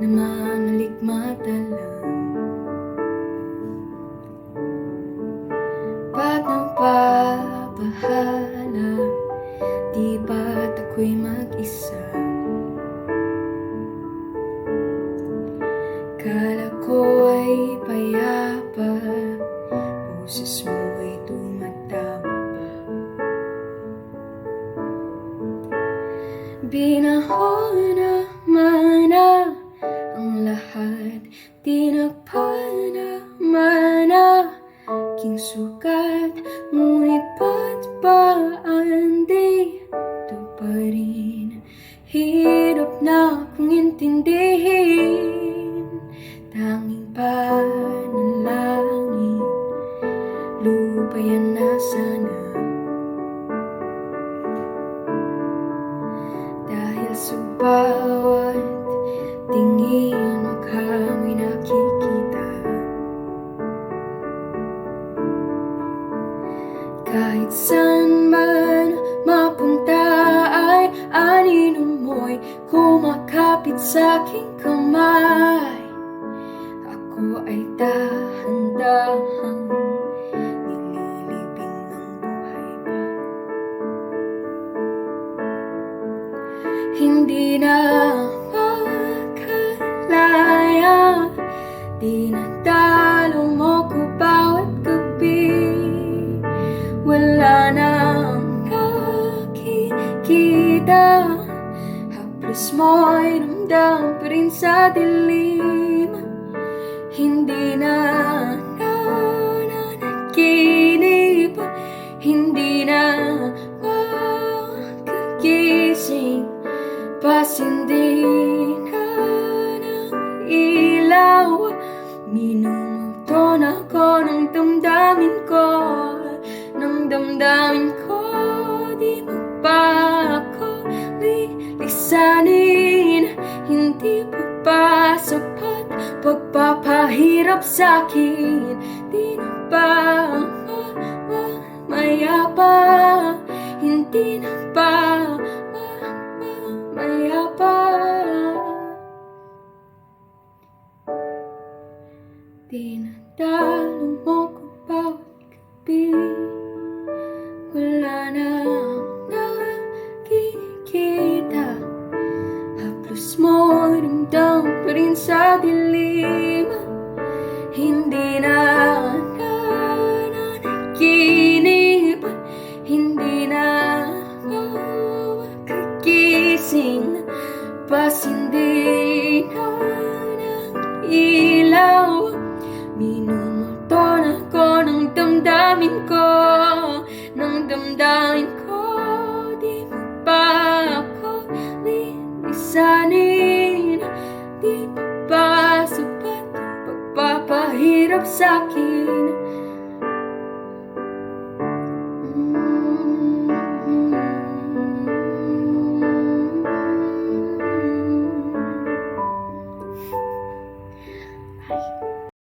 namalikmata lang. Ba't napapahala? Di ba't ako'y mag-isa? Kala ko ay payapa, boses mo ay tumatawa pa. Binahon naman na ang lahat, tinakpan naman na aking sugat. Ngunit ba't ba andito pa rin? Hirap na kong intindihin. Tanging panalangin, lupayan na sana. Dahil sa bawat tingin, mukha mo'y nakikita. Kahit saan man mapunta ay anino mo'y kumakapit sa aking kamay. Ako ay dahan-dahang nililibing ng buhay pa. Hindi na makalaya, dinadalo mo ko bawat gabi. Wala nang nakikita, haplos mo'y ramdam pa rin sa dilim. Hindi na nanaginip, hindi na makagising, pasindi na ng ilaw. Minumuto na ko ng damdamin ko, ng damdamin ko. Di mo pa ako lilisanin, hindi pa ba sapat pagpapahirap sa'kin? Di na ba mayapa? Hindi na ba mayapa? Dinadalo mo ko bawat gabi. Wala nang nakikita, haplos mo ramdam pa rin sa dilim. Hindi na nanaginip, hindi na makagising, pasindi na ng ilaw. Minumuto na ko ng damdamin ko, ng damdamin ko. Di mo ba ako lilisanin? Di mo ba sapat pagpapahirap sa'kin? Ay.